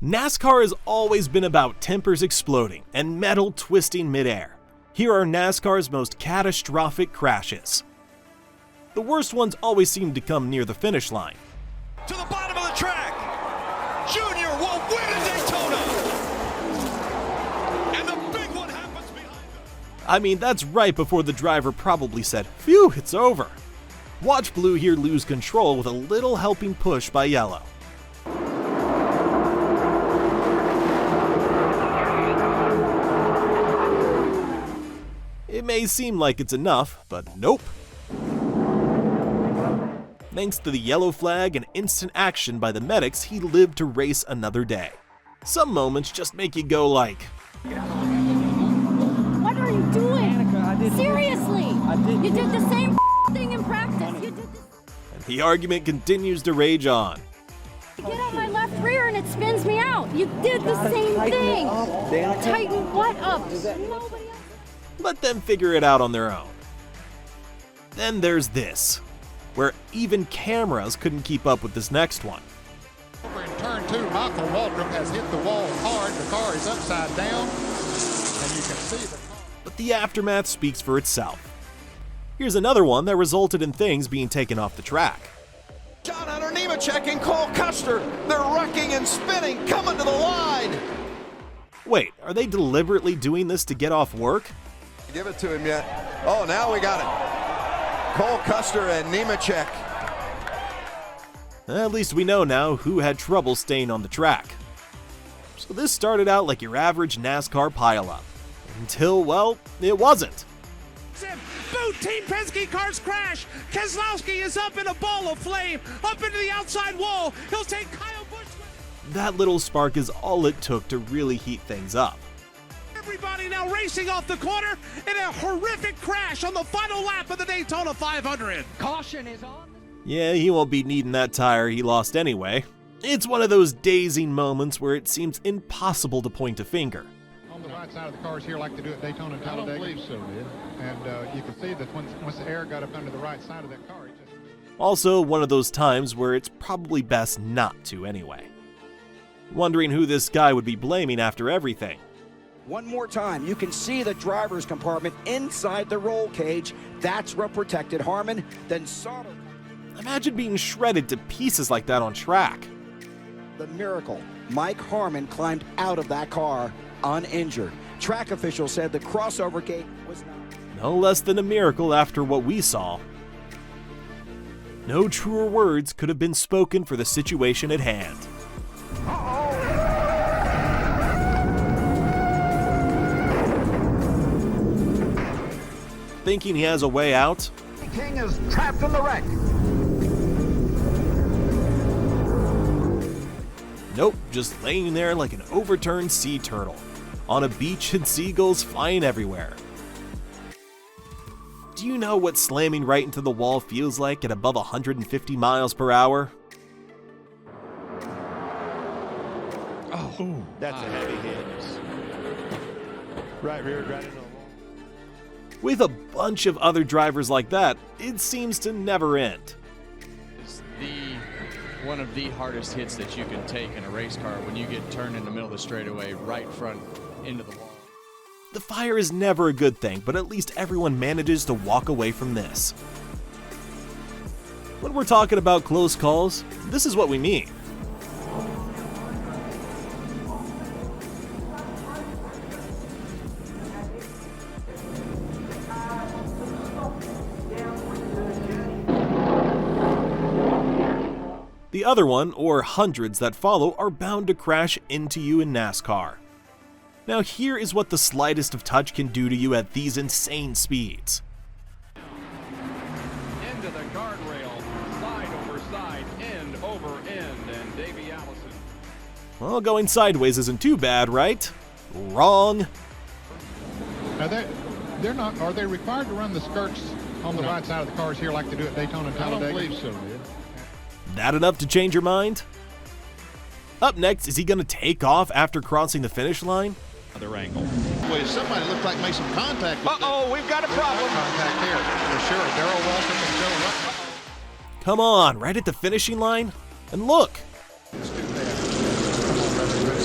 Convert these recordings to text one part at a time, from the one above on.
NASCAR has always been about tempers exploding and metal twisting midair. Here are NASCAR's most catastrophic crashes. The worst ones always seem to come near the finish line. To the bottom of the track, Junior will win at Daytona! And the big one happens behind him. I mean, that's right before the driver probably said, "Phew, it's over." Watch Blue here lose control with a little helping push by Yellow. It may seem like it's enough, but nope. Thanks to the yellow flag and instant action by the medics, he lived to race another day. Some moments just make you go like, what are you doing? Annika, seriously! You did the same thing in practice. You did this. And the argument continues to rage on. You get on my left rear and it spins me out. You did the same thing. Tighten what up? Nobody else. Let them figure it out on their own. Then there's this, where even cameras couldn't keep up with this next one. Over in turn 2, Michael Waldrop has hit the wall hard. The car is upside down, and you can see the car. But the aftermath speaks for itself. Here's another one that resulted in things being taken off the track. John Hunter Nemechek and Cole Custer, they're wrecking and spinning, coming to the line! Wait, are they deliberately doing this to get off work? Give it to him yet. Oh, now we got it. Cole Custer and Nemechek. At least we know now who had trouble staying on the track. So this started out like your average NASCAR pileup. Until, well, it wasn't. Both Team Penske cars crash. Keselowski is up in a ball of flame, up into the outside wall. He'll take Kyle Busch with him. That little spark is all it took to really heat things up. Everybody now racing off the corner in a horrific crash on the final lap of the Daytona 500. Caution is on. Yeah, he won't be needing that tire he lost anyway. It's one of those dazing moments where it seems impossible to point a finger. On the right side of the cars here like they do at Daytona and Talladega. I don't believe so, man. And you can see that once the air got up under the right side of that car, it just... Also, one of those times where it's probably best not to anyway. Wondering who this guy would be blaming after everything. One more time, you can see the driver's compartment inside the roll cage. That's what protected Harmon. Then Sauter. Imagine being shredded to pieces like that on track. The miracle. Mike Harmon climbed out of that car uninjured. Track officials said the crossover gate was not. No less than a miracle after what we saw. No truer words could have been spoken for the situation at hand. Thinking he has a way out? King is trapped in the wreck. Nope, just laying there like an overturned sea turtle, on a beach and seagulls flying everywhere. Do you know what slamming right into the wall feels like at above 150 miles per hour? Oh, that's a heavy hit. Right rear, right into the wall. With a bunch of other drivers like that, it seems to never end. It's one of the hardest hits that you can take in a race car when you get turned in the middle of the straightaway right front into the wall. The fire is never a good thing, but at least everyone manages to walk away from this. When we're talking about close calls, this is what we mean. The other one, or hundreds that follow, are bound to crash into you in NASCAR. Now here is what the slightest of touch can do to you at these insane speeds. Into the guardrail, side over side, end over end, and Davey Allison. Well, going sideways isn't too bad, right? Wrong. Now they're not, are they required to run the skirts on the right side of the cars here like they do at Daytona and Talladega? I don't believe so, man. That enough to change your mind? Up next, is he going to take off after crossing the finish line? Other angle. Wait, somebody looked like made some contact with Uh-oh, we've got a problem. Contact here, for sure. Darrell Waltrip and Joe Rutt. Come on, right at the finishing line? And look! It's too bad. Come on, brother.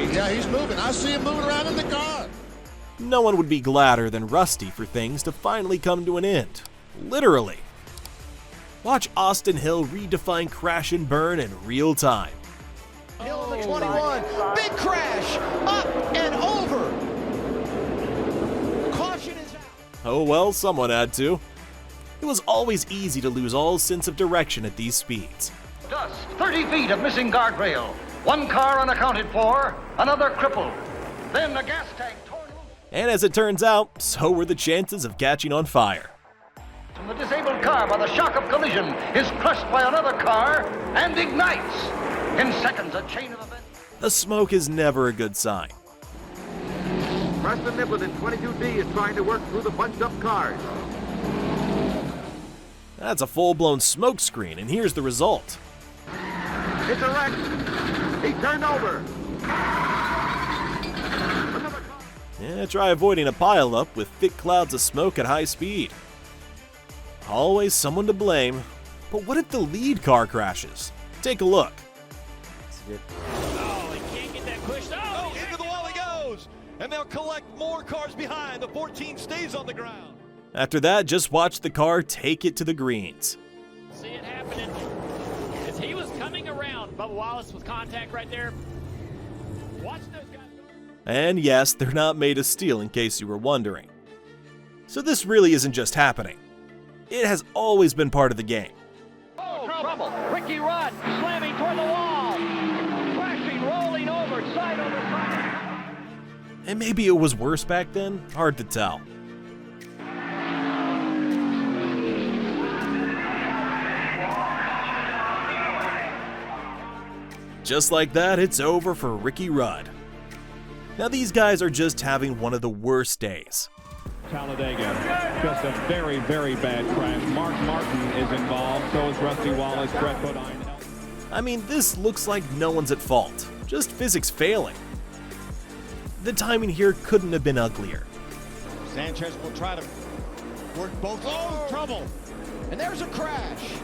right. Yeah, he's moving. I see him moving around in the car. No one would be gladder than Rusty for things to finally come to an end. Literally. Watch Austin Hill redefine crash and burn in real time. Hill in the 21, big crash, up and over. Caution is out. Oh well, someone had to. It was always easy to lose all sense of direction at these speeds. Dust, 30 feet of missing guardrail. One car unaccounted for, another crippled. Then a gas tank torn loose. And as it turns out, so were the chances of catching on fire. The disabled car, by the shock of collision, is crushed by another car and ignites. In seconds, a chain of events. The smoke is never a good sign. Preston Niblett in 22D is trying to work through the bunched-up cars. That's a full-blown smoke screen, and here's the result. It's a wreck. He turned over. Yeah, try avoiding a pileup with thick clouds of smoke at high speed. Always someone to blame. But what if the lead car crashes? Take a look. Oh, he can't get that pushed. Oh, into the wall he goes. And they'll collect more cars behind. The 14 stays on the ground. After that, just watch the car take it to the greens. See it happening. As he was coming around, Bubba Wallace with contact right there. Watch those guys go. And yes, they're not made of steel in case you were wondering. So this really isn't just happening. It has always been part of the game. Oh, trouble. Ricky Rudd slamming toward the wall. Crashing, rolling over, side over side. And maybe it was worse back then? Hard to tell. Just like that, it's over for Ricky Rudd. Now these guys are just having one of the worst days. Talladega, just a very, very bad crash. Mark Martin is involved, so is Rusty Wallace, Brett Bodine. I mean, this looks like no one's at fault, just physics failing. The timing here couldn't have been uglier. Sanchez will try to work both. Oh, trouble. And there's a crash.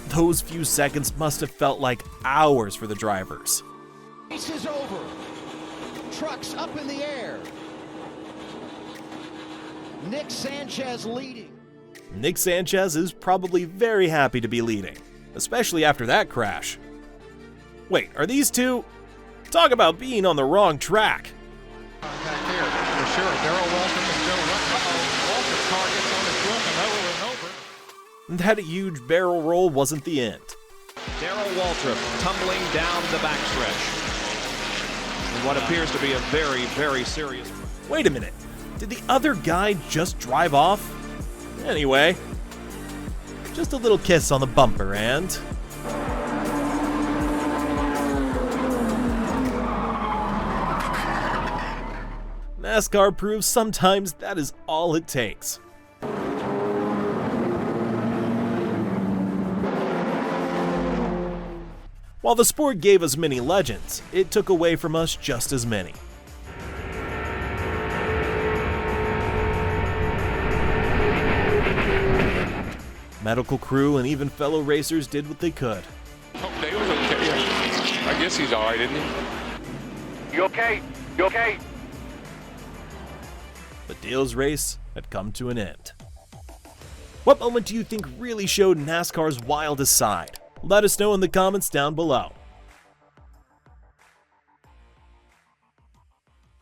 Those few seconds must have felt like hours for the drivers. Race is over. Trucks up in the air. Nick Sanchez leading. Nick Sanchez is probably very happy to be leading, especially after that crash. Wait, are these two? Talk about being on the wrong track. Back here, for sure. Darrell Waltrip and Joe Rutt. Waltrip's car gets on his roof and over. That huge barrel roll wasn't the end. Darrell Waltrip tumbling down the backstretch in what appears to be a very, very serious. Wait a minute. Did the other guy just drive off? Anyway, just a little kiss on the bumper and... NASCAR proves sometimes that is all it takes. While the sport gave us many legends, it took away from us just as many. Medical crew and even fellow racers did what they could. Hope Dale's okay. I guess he's all right, isn't he? You okay? You okay? But Dale's race had come to an end. What moment do you think really showed NASCAR's wildest side? Let us know in the comments down below.